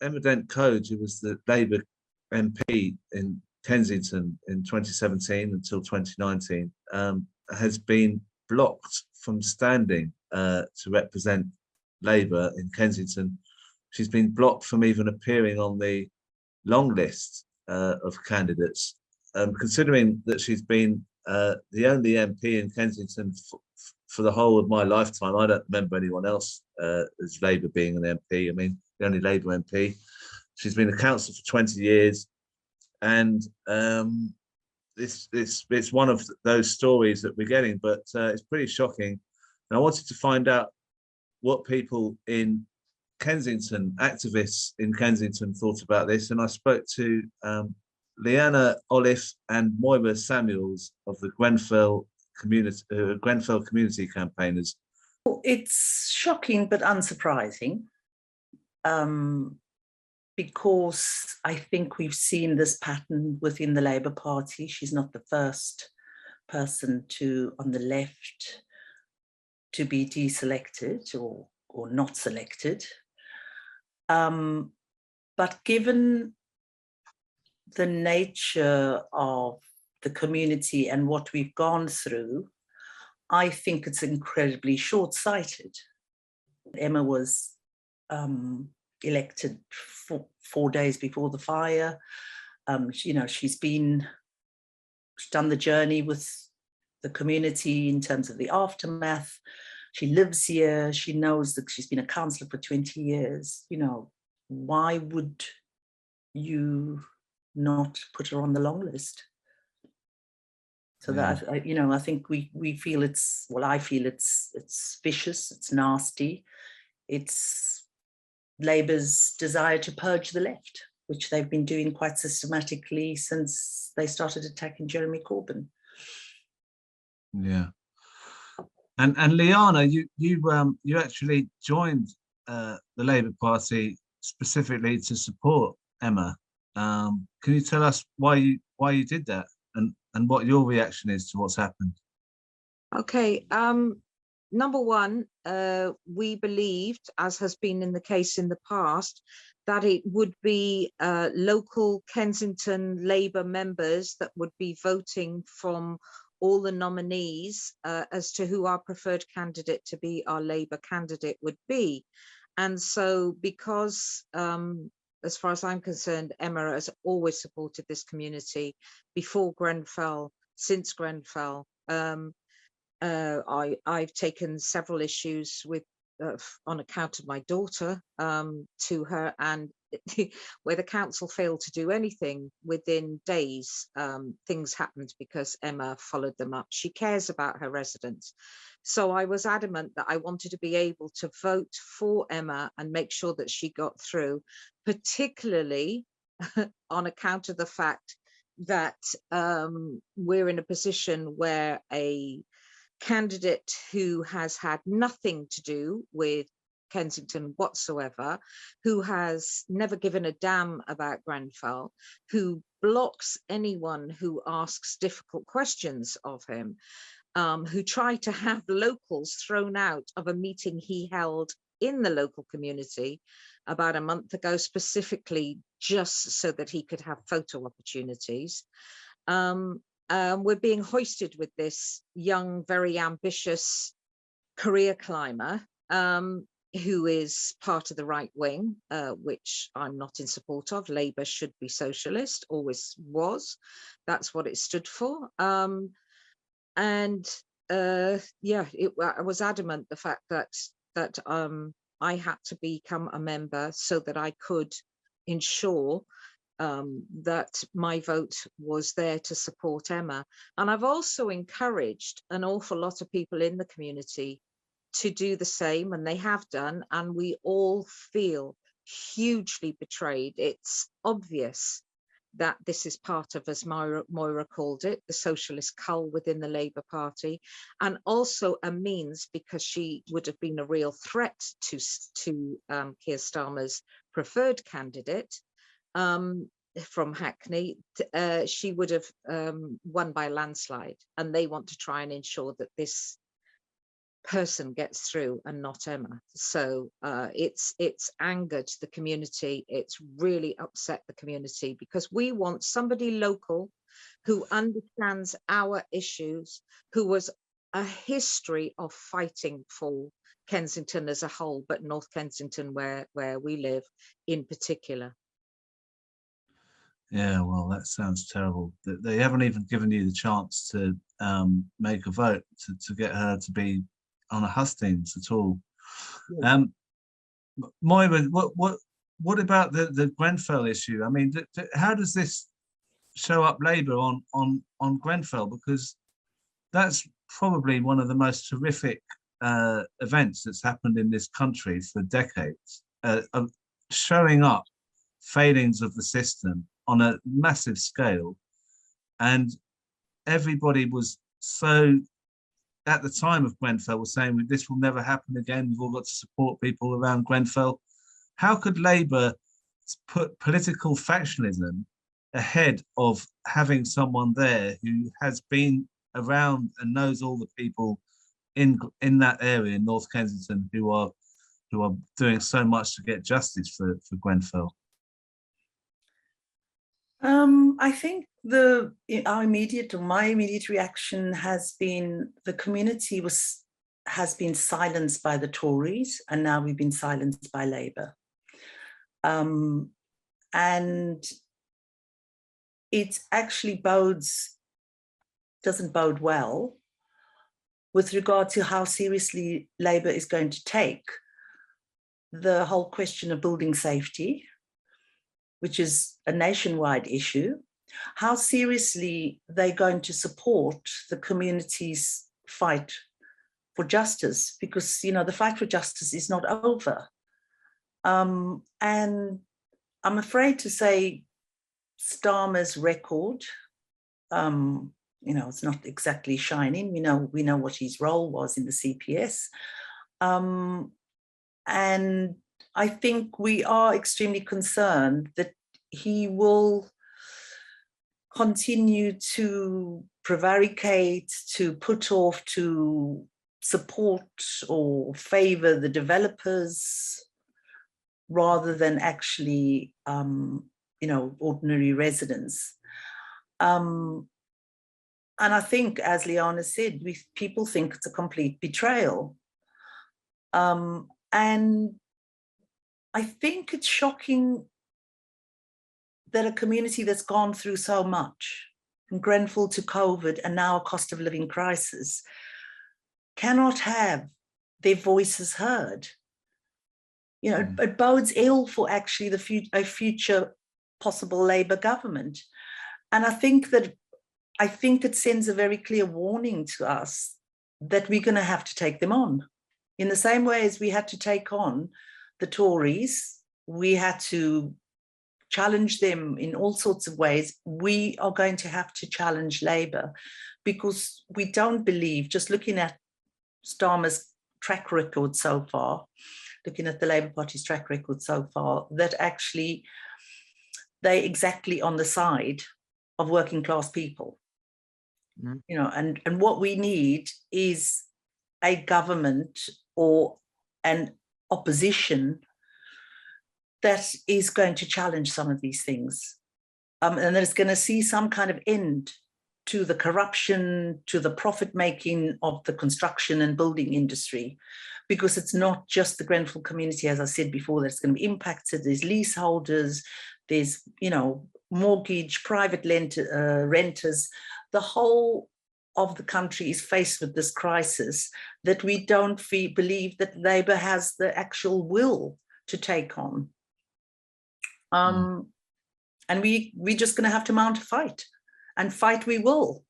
Emma Dent Coad, who was the Labour MP in Kensington in 2017 until 2019, has been blocked from standing to represent Labour in Kensington. She's been blocked from even appearing on the long list of candidates, considering that she's been the only MP in Kensington for the whole of my lifetime. I don't remember anyone else as Labour being an MP. I mean, the only Labour MP. She's been a councillor for 20 years, and it's one of those stories that we're getting, but it's pretty shocking. And I wanted to find out what people in Kensington, activists in Kensington, thought about this, and I spoke to Leearna, Oliffe, and Moyra Samuels of the Grenfell community campaigners. It's shocking but unsurprising, because I think we've seen this pattern within the Labour Party. She's not the first person on the left to be deselected or not selected. But given the nature of the community and what we've gone through, I think it's incredibly short-sighted. Emma was elected 4 days before the fire. She's done the journey with the community in terms of the aftermath. She lives here. She knows that she's been a councillor for 20 years. Why would you not put her on the long list? So that, I think we feel I feel it's vicious, it's nasty. It's Labour's desire to purge the left, which they've been doing quite systematically since they started attacking Jeremy Corbyn. Yeah. And Leearna, you actually joined the Labour Party specifically to support Emma. Can you tell us why you did that, and what your reaction is to what's happened? Okay. Number one, we believed, as has been in the case in the past, that it would be local Kensington Labour members that would be voting from all the nominees as to who our preferred candidate to be our Labour candidate would be. And so because, as far as I'm concerned, Emma has always supported this community before Grenfell, since Grenfell. I've taken several issues with on account of my daughter to her, and where the council failed to do anything within days, things happened because Emma followed them up. She cares about her residents. So I was adamant that I wanted to be able to vote for Emma and make sure that she got through, particularly on account of the fact that we're in a position where a candidate who has had nothing to do with Kensington whatsoever, who has never given a damn about Grenfell, who blocks anyone who asks difficult questions of him, who tried to have locals thrown out of a meeting he held in the local community about a month ago, specifically just so that he could have photo opportunities. We're being hoisted with this young, very ambitious career climber who is part of the right wing, which I'm not in support of. Labour should be socialist, always was. That's what it stood for. I was adamant the fact that I had to become a member so that I could ensure that my vote was there to support Emma. And I've also encouraged an awful lot of people in the community to do the same, and they have done, and we all feel hugely betrayed. It's obvious that this is part of, as Moyra called it, the socialist cull within the Labour Party, and also a means, because she would have been a real threat to Keir Starmer's preferred candidate, from Hackney, she would have won by a landslide, and they want to try and ensure that this person gets through and not Emma. So it's angered the community. It's really upset the community, because we want somebody local who understands our issues, who was a history of fighting for Kensington as a whole, but North Kensington, where we live in particular. Yeah, well, that sounds terrible. They haven't even given you the chance to make a vote to get her to be on a hustings at all. Yeah. Moyra, what about the Grenfell issue? I mean, how does this show up Labour on Grenfell? Because that's probably one of the most horrific events that's happened in this country for decades, of showing up failings of the system on a massive scale. And everybody was so, at the time of Grenfell, was saying this will never happen again. We've all got to support people around Grenfell. How could Labour put political factionalism ahead of having someone there who has been around and knows all the people in that area in North Kensington who are doing so much to get justice for Grenfell? I think my immediate reaction has been the community has been silenced by the Tories, and now we've been silenced by Labour. And it actually doesn't bode well with regard to how seriously Labour is going to take the whole question of building safety, which is a nationwide issue, how seriously they're going to support the community's fight for justice, because, you know, the fight for justice is not over. And I'm afraid to say Starmer's record, you know, it's not exactly shining. We know what his role was in the CPS. And I think we are extremely concerned that he will continue to prevaricate, to put off, to support or favour the developers rather than actually, you know, ordinary residents. And I think, as Leearna said, people think it's a complete betrayal. And I think it's shocking that a community that's gone through so much, from Grenfell to COVID and now a cost of living crisis, cannot have their voices heard. You know, it bodes ill for actually a future possible Labour government. And I think it sends a very clear warning to us that we're going to have to take them on. In the same way as we had to take on the Tories, we had to challenge them in all sorts of ways. We are going to have to challenge Labour, because we don't believe, just looking at Starmer's track record so far, looking at the Labour Party's track record so far, that actually they're exactly on the side of working class people. Mm. You know, and what we need is a government or an opposition that is going to challenge some of these things, and that is going to see some kind of end to the corruption, to the profit making of the construction and building industry, because it's not just the Grenfell community, as I said before, that's going to be impacted. There's leaseholders, there's, you know, mortgage, private renters. The whole of the country is faced with this crisis that we don't believe that Labour has the actual will to take on. And we're just going to have to mount a fight, and fight we will.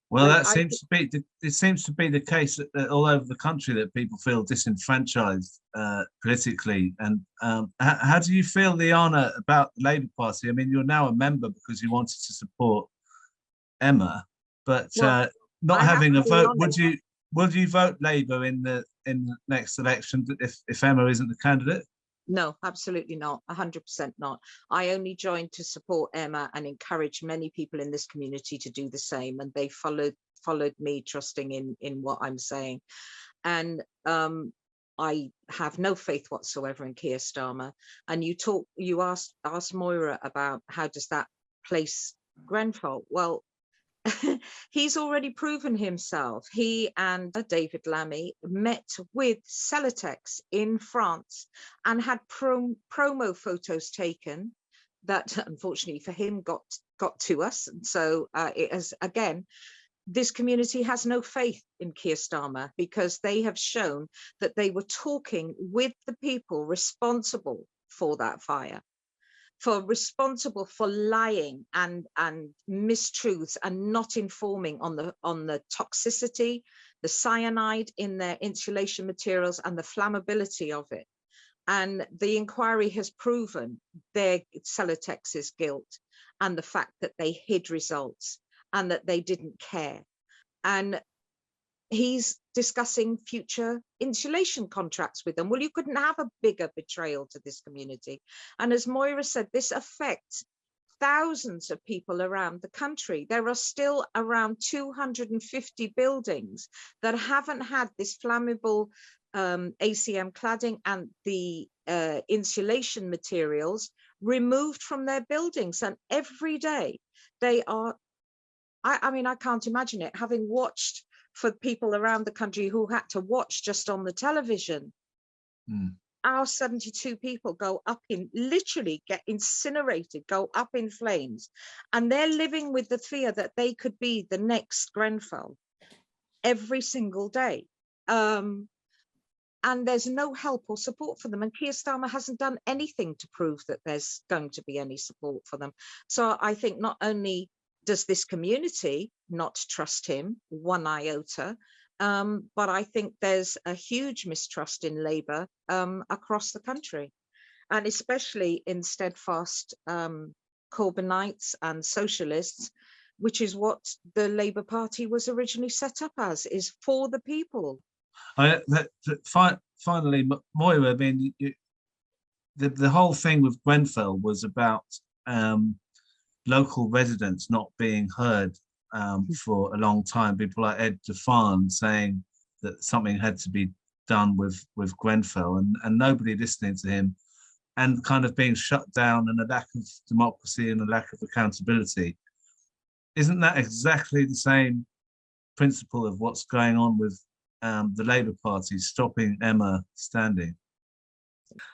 Well, it seems to be the case all over the country, that people feel disenfranchised politically. And how do you feel, Leearna, about the Labour Party? I mean, you're now a member because you wanted to support Emma, but not having a vote, would you vote Labour in the next election if Emma isn't the candidate? No, absolutely not. 100% not. I only joined to support Emma and encourage many people in this community to do the same, and they followed followed me, trusting in what I'm saying. And I have no faith whatsoever in Keir Starmer. And you asked Moyra about how does that place Grenfell. Well, he's already proven himself. He and David Lammy met with Celotex in France and had promo photos taken that unfortunately for him got to us. And so it has, again, this community has no faith in Keir Starmer because they have shown that they were talking with the people responsible for that fire, responsible for lying and mistruths and not informing on the toxicity, the cyanide in their insulation materials and the flammability of it. And the inquiry has proven their Celotex's guilt and the fact that they hid results and that they didn't care. And he's discussing future insulation contracts with them. Well, you couldn't have a bigger betrayal to this community. And as Moyra said, this affects thousands of people around the country. There are still around 250 buildings that haven't had this flammable ACM cladding and the insulation materials removed from their buildings. And every day they are, I mean, I can't imagine it, having watched for people around the country who had to watch just on the television. Our 72 people go up in, literally get incinerated, go up in flames. And they're living with the fear that they could be the next Grenfell every single day. And there's no help or support for them. And Keir Starmer hasn't done anything to prove that there's going to be any support for them. So I think not only does this community not trust him one iota, but I think there's a huge mistrust in Labour across the country, and especially in steadfast Corbynites and socialists, which is what the Labour Party was originally set up as, is for the people. Finally, Moyra, I mean, the whole thing with Grenfell was about local residents not being heard for a long time. People like Ed DeFarn saying that something had to be done with Grenfell, and nobody listening to him, and kind of being shut down, and a lack of democracy and a lack of accountability. Isn't that exactly the same principle of what's going on with the Labour Party stopping Emma standing?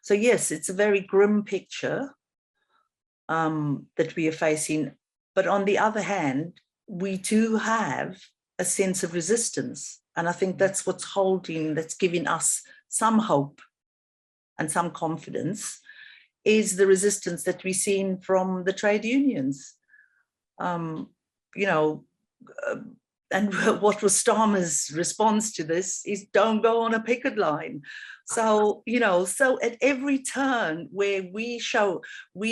So yes, it's a very grim picture that we are facing. But on the other hand, we do have a sense of resistance. And I think that's what's that's giving us some hope and some confidence, is the resistance that we've seen from the trade unions. And what was Starmer's response to this is, don't go on a picket line. So, so at every turn where we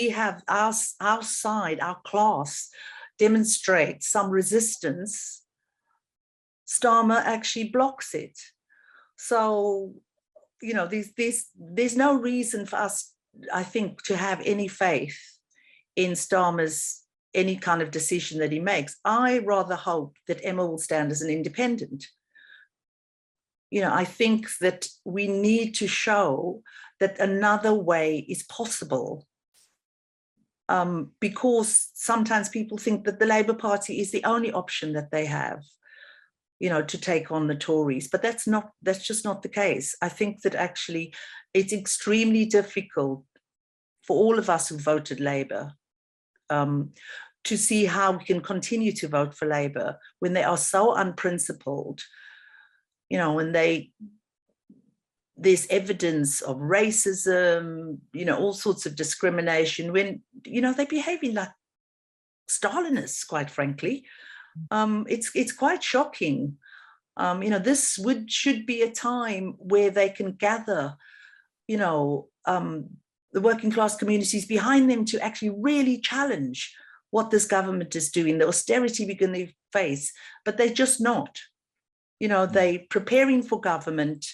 have our side, our class demonstrate some resistance, Starmer actually blocks it. So, there's no reason for us, I think, to have any faith in Starmer's any kind of decision that he makes. I rather hope that Emma will stand as an independent. I think that we need to show that another way is possible, because sometimes people think that the Labour Party is the only option that they have, to take on the Tories, but that's just not the case. I think that actually it's extremely difficult for all of us who voted Labour to see how we can continue to vote for Labour when they are so unprincipled, when there's evidence of racism, all sorts of discrimination, when, they're behaving like Stalinists, quite frankly. It's quite shocking. This should be a time where they can gather, the working class communities behind them to actually really challenge what this government is doing, the austerity we're going to face, but they're just not. They're preparing for government,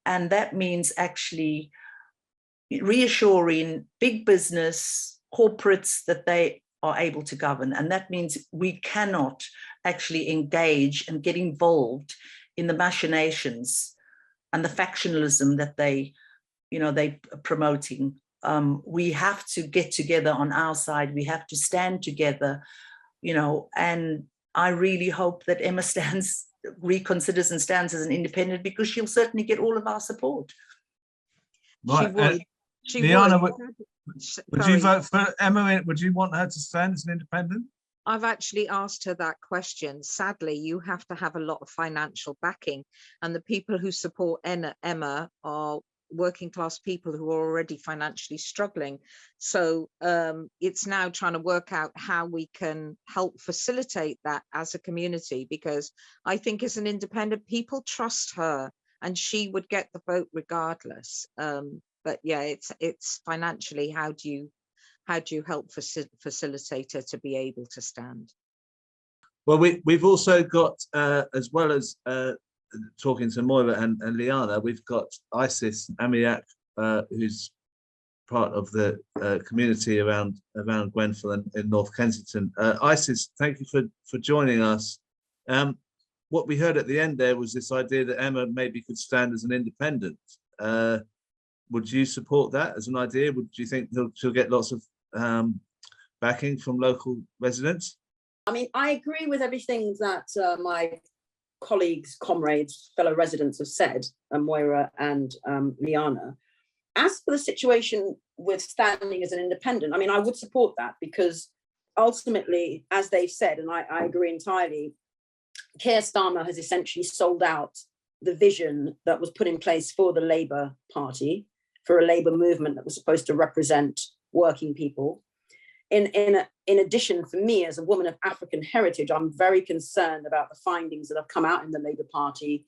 and that means actually reassuring big business, corporates, that they are able to govern. And that means we cannot actually engage and get involved in the machinations and the factionalism that they are promoting. We have to get together on our side. We have to stand together, and I really hope that Emma reconsiders and stands as an independent, because she'll certainly get all of our support. Right. She Leearna, would. would you vote for Emma? Would you want her to stand as an independent? I've actually asked her that question. Sadly, you have to have a lot of financial backing, and the people who support Emma are working class people who are already financially struggling. So it's now trying to work out how we can help facilitate that as a community, because I think as an independent, people trust her and she would get the vote regardless. But yeah, it's financially, how do you help facilitate her to be able to stand? Well, we've also got, as well as talking to Moyra and Leearna, we've got Isis Amiak, who's part of the community around Grenfell and in North Kensington. Isis, thank you for joining us. What we heard at the end there was this idea that Emma maybe could stand as an independent. Would you support that as an idea? Would you think she'll get lots of backing from local residents? I mean, I agree with everything that my colleagues, comrades, fellow residents have said, Moyra and Leearna. As for the situation with standing as an independent, I mean, I would support that, because ultimately, as they've said, and I agree entirely, Keir Starmer has essentially sold out the vision that was put in place for the Labour Party, for a Labour movement that was supposed to represent working people. In addition, for me, as a woman of African heritage, I'm very concerned about the findings that have come out in the Labour Party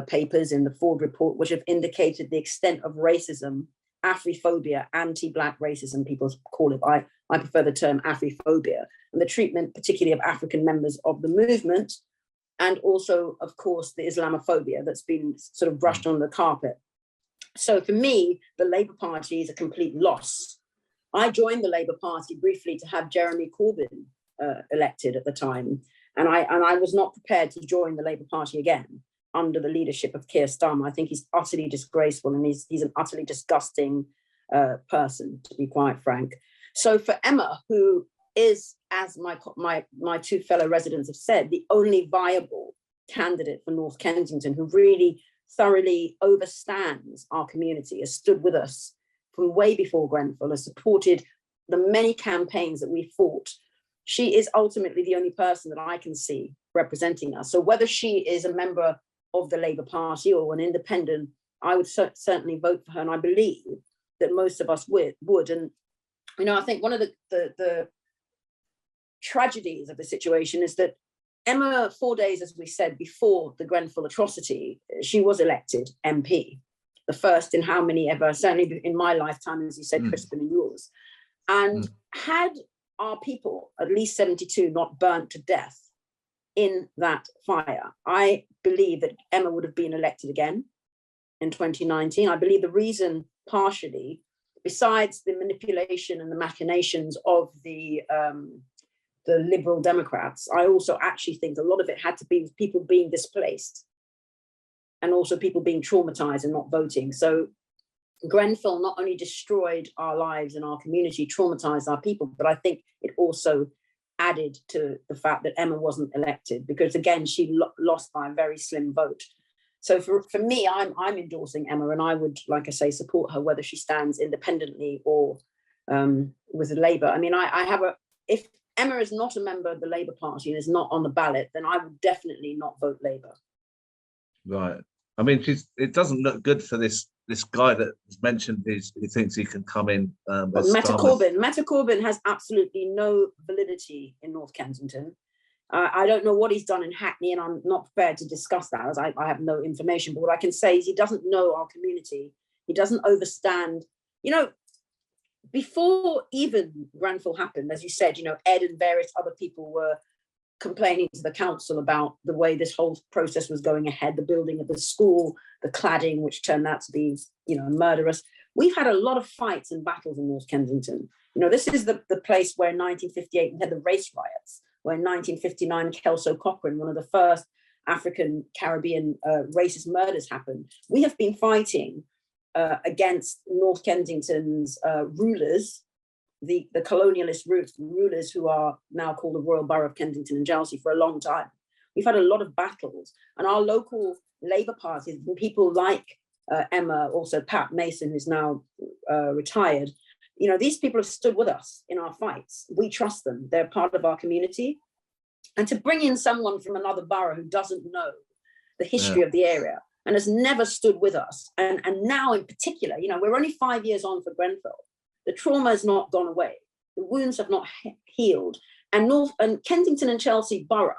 papers, in the Ford report, which have indicated the extent of racism, Afrophobia, anti-Black racism, people call it. I prefer the term Afrophobia, and the treatment particularly of African members of the movement, and also, of course, the Islamophobia that's been sort of brushed on the carpet. So for me, the Labour Party is a complete loss. I joined the Labour Party briefly to have Jeremy Corbyn elected at the time, and I was not prepared to join the Labour Party again under the leadership of Keir Starmer. I think he's utterly disgraceful, and he's an utterly disgusting person, to be quite frank. So for Emma, who is, as my two fellow residents have said, the only viable candidate for North Kensington, who really thoroughly overstands our community, has stood with us from way before Grenfell, has supported the many campaigns that we fought. She is ultimately the only person that I can see representing us. So whether she is a member of the Labour Party or an independent, I would certainly vote for her. And I believe that most of us would. And, I think one of the tragedies of the situation is that Emma, 4 days, as we said, before the Grenfell atrocity, she was elected MP, the first in how many ever, certainly in my lifetime, as you said, Crispin, and yours. And had our people, at least 72, not burnt to death in that fire, I believe that Emma would have been elected again in 2019. I believe the reason, partially, besides the manipulation and the machinations of the Liberal Democrats, I also actually think a lot of it had to be with people being displaced and also people being traumatized and not voting. So Grenfell not only destroyed our lives and our community, traumatized our people, but I think it also added to the fact that Emma wasn't elected, because again, she lost by a very slim vote. So for me, I'm endorsing Emma, and I would, like I say, support her whether she stands independently or with Labour. I mean, if Emma is not a member of the Labour Party and is not on the ballot, then I would definitely not vote Labour. Right. I mean, it doesn't look good for this guy that was mentioned who thinks he can come in. Meta Corbyn has absolutely no validity in North Kensington. I don't know what he's done in Hackney, and I'm not prepared to discuss that, as I have no information. But what I can say is he doesn't know our community. He doesn't understand. Before even Grenfell happened, as you said, Ed and various other people were complaining to the council about the way this whole process was going ahead, the building of the school, the cladding, which turned out to be, murderous. we've had a lot of fights and battles in North Kensington. You know, this is the place where in 1958 we had the race riots, where in 1959 Kelso Cochrane, one of the first African Caribbean racist murders happened. We have been fighting against North Kensington's rulers, the colonialist rulers who are now called the Royal Borough of Kensington and Chelsea, for a long time. We've had a lot of battles, and our local Labour parties, people like Emma, also Pat Mason, who's now retired, you know, these people have stood with us in our fights. We trust them. They're part of our community. And to bring in someone from another borough who doesn't know the history of the area and has never stood with us, and now in particular, you know, we're only 5 years on for Grenfell. The trauma has not gone away. The wounds have not healed. And Kensington and Chelsea borough,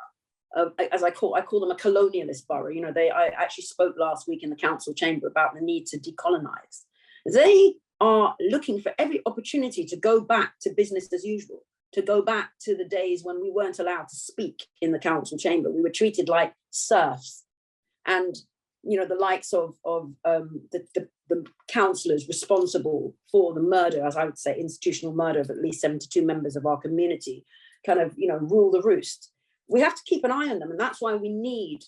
as I call them a colonialist borough. You know, I actually spoke last week in the council chamber about the need to decolonize. They are looking for every opportunity to go back to business as usual, to go back to the days when we weren't allowed to speak in the council chamber. We were treated like serfs. And, you know, the likes of the councillors responsible for the murder, as I would say, institutional murder of at least 72 members of our community, kind of, you know, rule the roost. We have to keep an eye on them. And that's why we need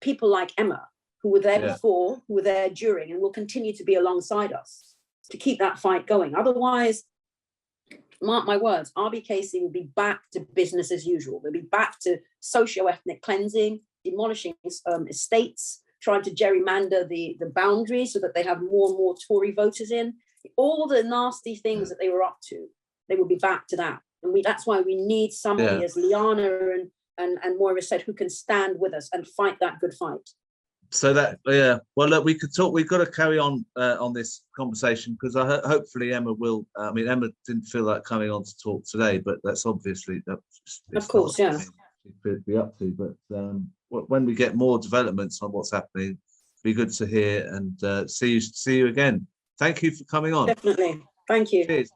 people like Emma, who were there before, who were there during, and will continue to be alongside us to keep that fight going. Otherwise, mark my words, RBKC will be back to business as usual. They'll be back to socio-ethnic cleansing, demolishing estates, trying to gerrymander the boundaries so that they have more and more Tory voters in. All the nasty things that they were up to, they will be back to that. And that's why we need somebody, as Leearna and Moyra said, who can stand with us and fight that good fight. So that, well, look, we could talk. We've got to carry on this conversation, because hopefully Emma will. I mean, Emma didn't feel like coming on to talk today, but that's obviously of course, yeah, she could be up to. But when we get more developments on what's happening, it'd be good to hear and see you again. Thank you for coming on. Definitely, thank you. Cheers.